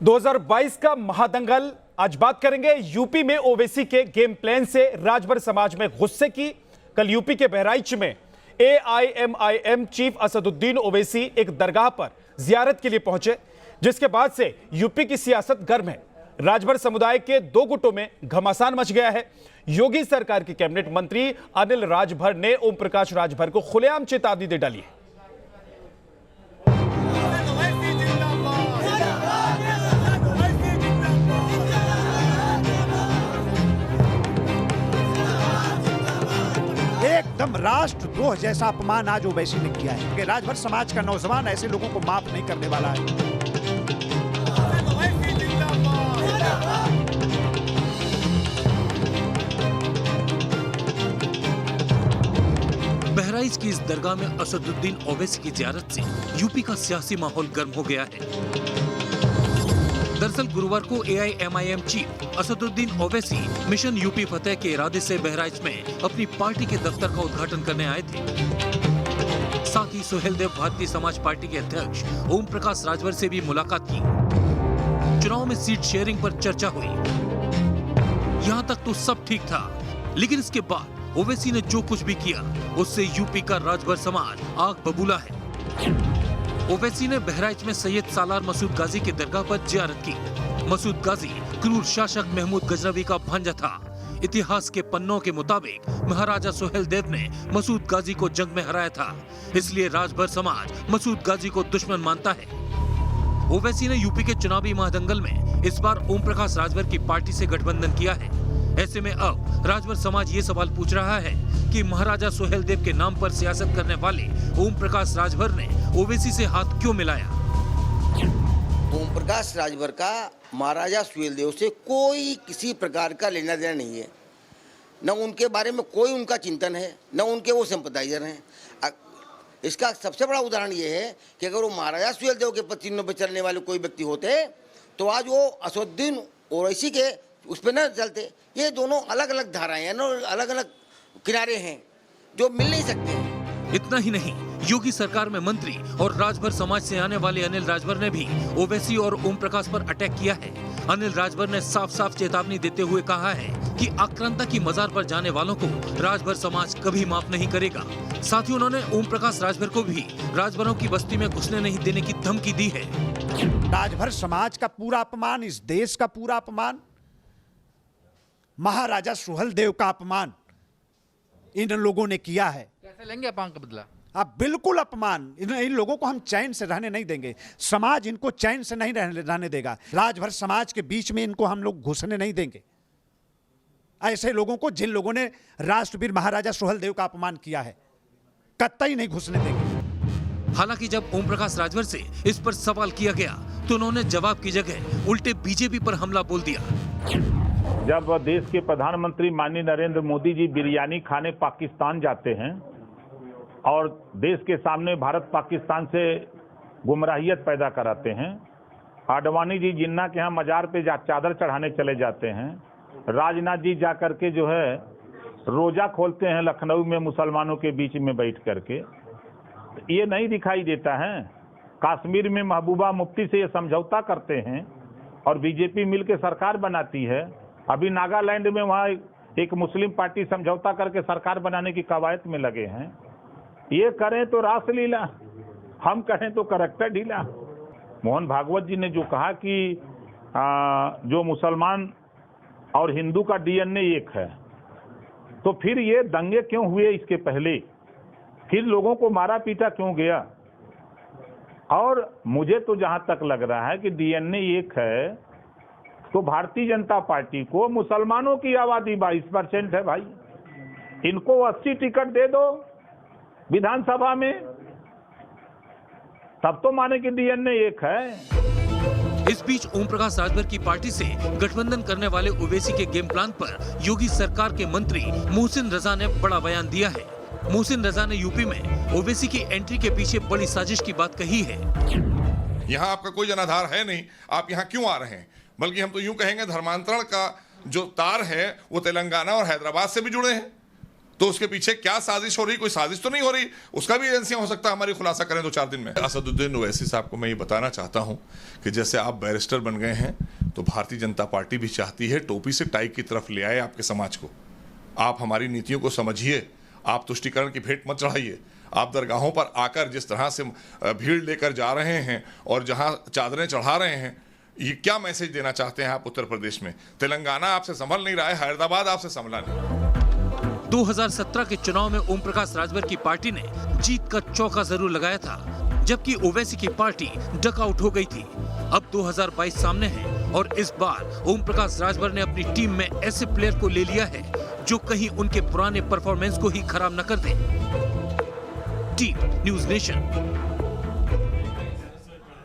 2022 का महादंगल। आज बात करेंगे यूपी में ओवैसी के गेम प्लान से राजभर समाज में गुस्से की। कल यूपी के बहराइच में एआईएमआईएम चीफ असदुद्दीन ओवैसी एक दरगाह पर जियारत के लिए पहुंचे, जिसके बाद से यूपी की सियासत गर्म है। राजभर समुदाय के दो गुटों में घमासान मच गया है। योगी सरकार के कैबिनेट मंत्री अनिल राजभर ने ओम प्रकाश राजभर को खुलेआम चेतावनी दे डाली है। एकदम राष्ट्रद्रोह जैसा अपमान आज ओवैसी ने किया है कि राजभर समाज का नौजवान ऐसे लोगों को माफ नहीं करने वाला है। बहराइच की इस दरगाह में असदुद्दीन ओवैसी की जियारत से यूपी का सियासी माहौल गर्म हो गया है। दरअसल गुरुवार को AIMIM chief Asaduddin Owaisi mission UP फतेह के इरादे से बहराइच में अपनी पार्टी के दफ्तर का उद्घाटन करने आए थे। साथ ही सुहेलदेव भारतीय समाज पार्टी के अध्यक्ष ओम प्रकाश राजभर से भी मुलाकात की। चुनाव में सीट शेयरिंग पर चर्चा हुई। यहाँ तक तो सब ठीक था, लेकिन इसके बाद ओवैसी ने जो कुछ भी किया उससे यूपी का राजभर समाज आग बबूला है। ओवैसी ने बहराइच में सैयद सालार मसूद गाजी की दरगाह पर जियारत की। मसूद गाजी क्रूर शासक महमूद गजनवी का भांजा था। इतिहास के पन्नों के मुताबिक महाराजा सुहेलदेव ने मसूद गाजी को जंग में हराया था, इसलिए राजभर समाज मसूद गाजी को दुश्मन मानता है। ओवैसी ने यूपी के चुनावी महादंगल में इस बार ओम प्रकाश राजभर की पार्टी से गठबंधन किया है। ऐसे में अब राजभर समाज ये सवाल पूछ रहा है कि महाराजा सुहेलदेव के नाम पर सियासत करने वाले ओम प्रकाश राजभर ने ओवैसी से हाथ क्यों मिलाया। ओम प्रकाश राजभर का महाराजा सुहेलदेव से कोई किसी प्रकार का लेना देना नहीं है। न उनके बारे में कोई उनका चिंतन है, न उनके वो सिंपथाइजर हैं। इसका सबसे बड़ा उदाहरण ये है कि अगर वो महाराजा सुहेलदेव के चिन्हों पर चलने वाले कोई व्यक्ति होते तो आज वो असदुद्दीन ओवैसी के उस पर न चलते। ये दोनों अलग अलग धाराएं हैं, अलग अलग किनारे हैं जो मिल नहीं सकते। इतना ही नहीं, योगी सरकार में मंत्री और राजभर समाज से आने वाले अनिल राजभर ने भी ओवैसी और ओम प्रकाश पर अटैक किया है। अनिल राजभर ने साफ साफ चेतावनी देते हुए कहा है कि आक्रांता की मजार पर जाने वालों को राजभर समाज कभी माफ नहीं करेगा। साथ ही उन्होंने ओम प्रकाश राजभर को भी राजभरों की बस्ती में घुसने नहीं देने की धमकी दी है। राजभर समाज का पूरा अपमान, इस देश का पूरा अपमान, महाराजा सुहेलदेव का अपमान इन लोगों ने किया है। कैसे लेंगे अपमान का बदला? आप बिल्कुल अपमान। इन लोगों को हम चैन से रहने नहीं देंगे। समाज इनको चैन से नहीं रहने देगा। राजभर समाज के बीच में इनको हम लोग घुसने नहीं देंगे। ऐसे लोगों को, जिन लोगों ने राष्ट्रवीर महाराजा सुहेलदेव का अपमान किया है, कतई नहीं घुसने देंगे। हालांकि जब ओम प्रकाश राजभर से इस पर सवाल किया गया तो उन्होंने जवाब की जगह उल्टे बीजेपी पर हमला बोल दिया। जब देश के प्रधानमंत्री माननीय नरेंद्र मोदी जी बिरयानी खाने पाकिस्तान जाते हैं और देश के सामने भारत पाकिस्तान से गुमराहियत पैदा कराते हैं, आडवाणी जी जिन्ना के यहाँ मजार पे चादर चढ़ाने चले जाते हैं, राजनाथ जी जा करके जो है रोजा खोलते हैं लखनऊ में मुसलमानों के बीच में बैठ करके, ये नहीं दिखाई देता है। कश्मीर में महबूबा मुफ्ती से ये समझौता करते हैं और बीजेपी मिलकर सरकार बनाती है। अभी नागालैंड में वहाँ एक मुस्लिम पार्टी समझौता करके सरकार बनाने की कवायद में लगे हैं। ये करें तो रासलीला, हम कहें तो करैक्टर ढीला। मोहन भागवत जी ने जो कहा कि जो मुसलमान और हिंदू का डीएनए एक है, तो फिर ये दंगे क्यों हुए इसके पहले, फिर लोगों को मारा पीटा क्यों गया। और मुझे तो जहां तक लग रहा है कि डीएनए एक है, तो भारतीय जनता पार्टी को मुसलमानों की आबादी 22% है भाई, इनको 80 टिकट दे दो विधानसभा में, तब तो माने कि डीएनए एक है। इस बीच ओम प्रकाश राजभर की पार्टी से गठबंधन करने वाले ओवैसी के गेम प्लान पर योगी सरकार के मंत्री मोहसिन रजा ने बड़ा बयान दिया है। मोहसिन रजा ने यूपी में ओवैसी की एंट्री के पीछे बड़ी साजिश की बात कही है। यहाँ आपका कोई जनाधार है नहीं, आप यहाँ क्यों आ रहे हैं? बल्कि हम तो यूं कहेंगे धर्मांतरण का जो तार है वो तेलंगाना और हैदराबाद से भी जुड़े हैं। तो उसके पीछे क्या साजिश हो रही, कोई साजिश तो नहीं हो रही, उसका भी एजेंसियां हो सकता है हमारी खुलासा करें 2-4 दिन में। असदुद्दीन ओवैसी साहब को मैं ये बताना चाहता हूं कि जैसे आप बैरिस्टर बन गए हैं तो भारतीय जनता पार्टी भी चाहती है टोपी से टाई की तरफ ले आए आपके समाज को। आप हमारी नीतियों को समझिए, आप तुष्टीकरण की भेंट मत चढ़ाइए। आप दरगाहों पर आकर जिस तरह से भीड़ लेकर जा रहे हैं और जहां चादरें चढ़ा रहे हैं, ये क्या मैसेज देना चाहते हैं आप उत्तर प्रदेश में? तेलंगाना आपसे संभल नहीं रहा है, हैदराबाद आपसे संभला नहीं। 2017 के चुनाव में ओम प्रकाश राजभर की पार्टी ने जीत का चौका जरूर लगाया था, जबकि ओवैसी की पार्टी डकआउट हो गई थी। अब 2022 सामने है और इस बार ओम प्रकाश राजभर ने अपनी टीम में ऐसे प्लेयर को ले लिया है जो कहीं उनके पुराने परफॉर्मेंस को ही खराब न कर दे। Team news nation.